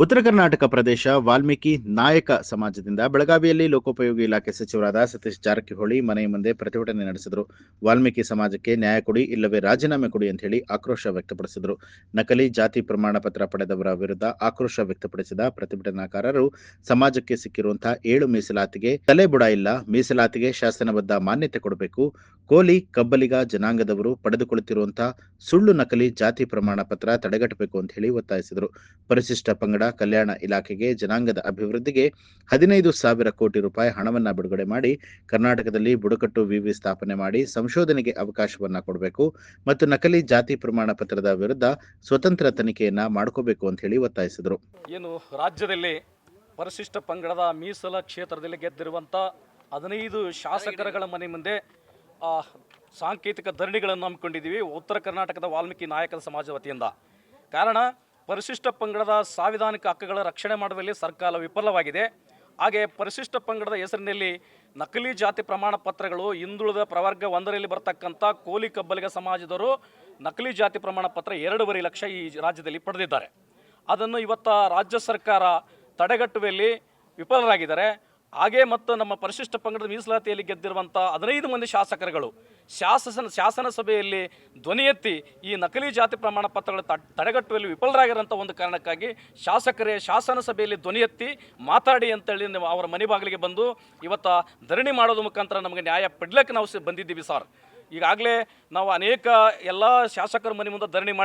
ಉತ್ತರ ಕರ್ನಾಟಕ ಪ್ರದೇಶ ವಾಲ್ಮೀಕಿ ನಾಯಕ ಸಮಾಜದಿಂದ ಬೆಳಗಾವಿಯಲ್ಲಿ ಲೋಕೋಪಯೋಗಿ ಇಲಾಖೆ ಸಚಿವರಾದ ಸತೀಶ್ ಜಾರಕಿಹೊಳಿ ಮನೆ ಮುಂದೆ ಪ್ರತಿಭಟನೆ ನಡೆಸಿದರು. ವಾಲ್ಮೀಕಿ ಸಮಾಜಕ್ಕೆ ನ್ಯಾಯ ಕೊಡಿ ಇಲ್ಲವೇ ರಾಜೀನಾಮೆ ಕೊಡಿ ಅಂತ ಹೇಳಿ ಆಕ್ರೋಶ ವ್ಯಕ್ತಪಡಿಸಿದರು. ನಕಲಿ ಜಾತಿ ಪ್ರಮಾಣ ಪತ್ರ ಪಡೆದವರ ವಿರುದ್ಧ ಆಕ್ರೋಶ ವ್ಯಕ್ತಪಡಿಸಿದ ಪ್ರತಿಭಟನಾಕಾರರು ಸಮಾಜಕ್ಕೆ ಸಿಕ್ಕಿರುವಂತಹ 7 ಮೀಸಲಾತಿಗೆ ತಲೆಬುಡ ಇಲ್ಲ, ಮೀಸಲಾತಿಗೆ ಶಾಸನಬದ್ಧ ಮಾನ್ಯತೆ ಕೊಡಬೇಕು, ಕೋಲಿ ಕಬ್ಬಲಿಗ ಜನಾಂಗದವರು ಪಡೆದುಕೊಳ್ಳುತ್ತಿರುವಂತಹ ಸುಳ್ಳು ನಕಲಿ ಜಾತಿ ಪ್ರಮಾಣ ಪತ್ರ ತಡೆಗಟ್ಟಬೇಕು ಅಂತ ಹೇಳಿ ಒತ್ತಾಯಿಸಿದರು. ಪರಿಶಿಷ್ಟ ಪಂಗಡ ಕಲ್ಯಾಣ ಇಲಾಖೆಗೆ ಜನಾಂಗದ ಅಭಿವೃದ್ಧಿಗೆ 15,000 ಕೋಟಿ ರೂಪಾಯಿ ಹಣವನ್ನ ಬಿಡುಗಡೆ ಮಾಡಿ ಕರ್ನಾಟಕದಲ್ಲಿ ಬುಡಕಟ್ಟು ವಿವಿ ಸ್ಥಾಪನೆ ಮಾಡಿ ಸಂಶೋಧನೆಗೆ ಅವಕಾಶವನ್ನ ಕೊಡಬೇಕು ಮತ್ತು ನಕಲಿ ಜಾತಿ ಪ್ರಮಾಣ ಪತ್ರದ ವಿರುದ್ಧ ಸ್ವತಂತ್ರ ತನಿಖೆಯನ್ನ ಮಾಡ್ಕೋಬೇಕು ಅಂತ ಹೇಳಿ ಒತ್ತಾಯಿಸಿದರು. ಏನು ರಾಜ್ಯದಲ್ಲಿ ಪರಿಶಿಷ್ಟ ಪಂಗಡದ ಮೀಸಲ ಕ್ಷೇತ್ರದಲ್ಲಿ ಗೆದ್ದಿರುವಂಥ 15 ಶಾಸಕರುಗಳ ಮನೆ ಮುಂದೆ ಸಾಂಕೇತಿಕ ಧರಣಿಗಳನ್ನು ಹಮ್ಮಿಕೊಂಡಿದ್ದೀವಿ ಉತ್ತರ ಕರ್ನಾಟಕದ ವಾಲ್ಮೀಕಿ ನಾಯಕರ ಸಮಾಜ ವತಿಯಿಂದ. ಕಾರಣ ಪರಿಶಿಷ್ಟ ಪಂಗಡದ ಸಾಂವಿಧಾನಿಕ ಹಕ್ಕುಗಳ ರಕ್ಷಣೆ ಮಾಡುವಲ್ಲಿ ಸರ್ಕಾರ ವಿಫಲವಾಗಿದೆ. ಹಾಗೆ ಪರಿಶಿಷ್ಟ ಪಂಗಡದ ಹೆಸರಿನಲ್ಲಿ ನಕಲಿ ಜಾತಿ ಪ್ರಮಾಣ ಪತ್ರಗಳು ಹಿಂದುಳಿದ ಪ್ರವರ್ಗ 1ರಲ್ಲಿ ಬರ್ತಕ್ಕಂಥ ಕೋಲಿ ಕಬ್ಬಲಿಗ ಸಮಾಜದವರು ನಕಲಿ ಜಾತಿ ಪ್ರಮಾಣ ಪತ್ರ 2.5 ಲಕ್ಷ ಈ ರಾಜ್ಯದಲ್ಲಿ ಪಡೆದಿದ್ದಾರೆ. ಅದನ್ನು ಇವತ್ತು ರಾಜ್ಯ ಸರ್ಕಾರ ತಡೆಗಟ್ಟುವಲ್ಲಿ ವಿಫಲರಾಗಿದ್ದಾರೆ. ಹಾಗೆ ಮತ್ತು ನಮ್ಮ ಪರಿಶಿಷ್ಟ ಪಂಗಡದ ಮೀಸಲಾತಿಯಲ್ಲಿ ಗೆದ್ದಿರುವಂಥ 15 ಮಂದಿ ಶಾಸಕರುಗಳು ಶಾಸನ ಸಭೆಯಲ್ಲಿ ಧ್ವನಿ ಎತ್ತಿ ಈ ನಕಲಿ ಜಾತಿ ಪ್ರಮಾಣ ಪತ್ರಗಳು ತಡೆಗಟ್ಟುವಲ್ಲಿ ವಿಫಲರಾಗಿರೋಂಥ ಒಂದು ಕಾರಣಕ್ಕಾಗಿ ಶಾಸಕರೇ ಶಾಸನ ಸಭೆಯಲ್ಲಿ ಧ್ವನಿ ಎತ್ತಿ ಮಾತಾಡಿ ಅಂತೇಳಿ ಅವರ ಮನೆ ಬಾಗಿಲಿಗೆ ಬಂದು ಇವತ್ತು ಧರಣಿ ಮಾಡೋದ್ರ ಮುಖಾಂತರ ನಮಗೆ ನ್ಯಾಯ ಪಡ್ಲಿಕ್ಕೆ ನಾವು ಬಂದಿದ್ದೀವಿ ಸರ್. ಈಗಾಗಲೇ ನಾವು ಅನೇಕ ಎಲ್ಲ ಶಾಸಕರ ಮನೆ ಮುಂದೆ ಧರಣಿ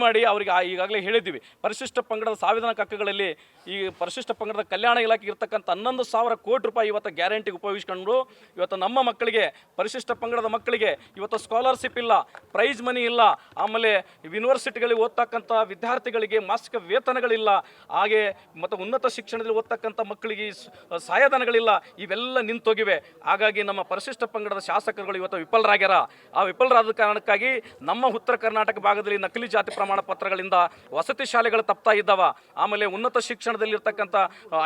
ಮಾಡಿ ಅವರಿಗೆ ಈಗಾಗಲೇ ಹೇಳಿದ್ದೀವಿ. ಪರಿಶಿಷ್ಟ ಪಂಗಡದ ಸಾಂವಿಧಾನಿಕ ಹಕ್ಕುಗಳಲ್ಲಿ ಈ ಪರಿಶಿಷ್ಟ ಪಂಗಡದ ಕಲ್ಯಾಣ ಇಲಾಖೆಗೆ ಇರ್ತಕ್ಕಂಥ 11,000 ಕೋಟಿ ರೂಪಾಯಿ ಇವತ್ತು ಗ್ಯಾರಂಟಿಗೆ ಉಪಯೋಗಿಸ್ಕೊಂಡು ಇವತ್ತು ನಮ್ಮ ಮಕ್ಕಳಿಗೆ ಪರಿಶಿಷ್ಟ ಪಂಗಡದ ಮಕ್ಕಳಿಗೆ ಇವತ್ತು ಸ್ಕಾಲರ್ಶಿಪ್ ಇಲ್ಲ, ಪ್ರೈಸ್ ಮನಿ ಇಲ್ಲ, ಆಮೇಲೆ ಯೂನಿವರ್ಸಿಟಿಗಳಿಗೆ ಓದ್ತಕ್ಕಂಥ ವಿದ್ಯಾರ್ಥಿಗಳಿಗೆ ಮಾಸಿಕ ವೇತನಗಳಿಲ್ಲ, ಹಾಗೆ ಮತ್ತು ಉನ್ನತ ಶಿಕ್ಷಣದಲ್ಲಿ ಓದ್ತಕ್ಕಂಥ ಮಕ್ಕಳಿಗೆ ಸಹಾಯಧನಗಳಿಲ್ಲ, ಇವೆಲ್ಲ ನಿಂತೋಗಿವೆ. ಹಾಗಾಗಿ ನಮ್ಮ ಪರಿಶಿಷ್ಟ ಪಂಗಡದ ಶಾಸಕರುಗಳು ಇವತ್ತು ವಿಫಲರಾಗ್ಯಾರ. ಆ ವಿಫಲರಾದ ಕಾರಣಕ್ಕಾಗಿ ನಮ್ಮ ಉತ್ತರ ಕರ್ನಾಟಕ ಭಾಗದಲ್ಲಿ ನಕಲಿ ಜಾತಿ ಪ್ರಮಾಣ ಪತ್ರಗಳಿಂದ ವಸತಿ ಶಾಲೆಗಳು ತಪ್ತಾ ಇದ್ದಾವ. ಆಮೇಲೆ ಉನ್ನತ ಶಿಕ್ಷಣದಲ್ಲಿ ಇರ್ತಕ್ಕಂಥ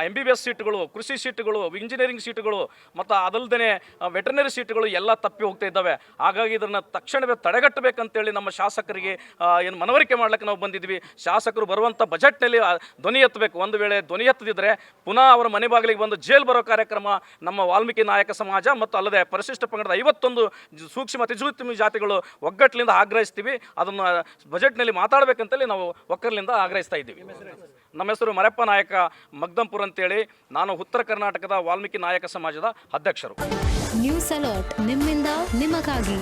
MBBS ಸೀಟುಗಳು, ಕೃಷಿ ಸೀಟುಗಳು, ಇಂಜಿನಿಯರಿಂಗ್ ಸೀಟುಗಳು ಮತ್ತು ಅದಲ್ಲದೆ ವೆಟರ್ನರಿ ಸೀಟುಗಳು ಎಲ್ಲ ತಪ್ಪಿ ಹೋಗ್ತಾ ಇದ್ದಾವೆ. ಹಾಗಾಗಿ ಇದನ್ನು ತಕ್ಷಣವೇ ತಡೆಗಟ್ಟಬೇಕಂತೇಳಿ ನಮ್ಮ ಶಾಸಕರಿಗೆ ಏನು ಮನವರಿಕೆ ಮಾಡ್ಲಿಕ್ಕೆ ನಾವು ಬಂದಿದ್ವಿ. ಶಾಸಕರು ಬರುವಂಥ ಬಜೆಟ್ನಲ್ಲಿ ಧ್ವನಿ ಎತ್ತಬೇಕು. ಒಂದು ವೇಳೆ ಧ್ವನಿ ಎತ್ತದಿದ್ದರೆ ಪುನಃ ಅವರ ಮನೆ ಬಾಗಿಲಿಗೆ ಬಂದು ಜೈಲು ಬರೋ ಕಾರ್ಯಕ್ರಮ ನಮ್ಮ ವಾಲ್ಮೀಕಿ ನಾಯಕ ಸಮಾಜ ಮತ್ತು ಅಲ್ಲದೆ ಪರಿಶಿಷ್ಟ ಪಂಗಡದ 51 ಸೂಕ್ಷ್ಮ ಅತಿಸೂಕ್ಷ್ಮ ಜಾತಿಗಳು ಒಗ್ಗಟ್ಟಿನಿಂದ ಆಗ್ರಹಿಸ್ತೀವಿ. ಅದನ್ನು ಬಜೆಟ್ನಲ್ಲಿ ಮಾತಾಡಬೇಕಂತೇಳಿ ನಾವು ಒಕ್ಕರ್ಲಿಂದ ಆಗ್ರಹಿಸ್ತಾ ಇದ್ದೀವಿ. ನಮ್ಮ ಹೆಸರು ಮರಪ್ಪ ನಾಯಕ ಮಗ್ದಂಪುರ್ ಅಂತೇಳಿ, ನಾನು ಉತ್ತರ ಕರ್ನಾಟಕದ ವಾಲ್ಮೀಕಿ ನಾಯಕ ಸಮಾಜದ ಅಧ್ಯಕ್ಷರು. ನ್ಯೂಸ್ ಅಲರ್ಟ್ ನಿಮ್ಮಿಂದ ನಿಮಗಾಗಿ.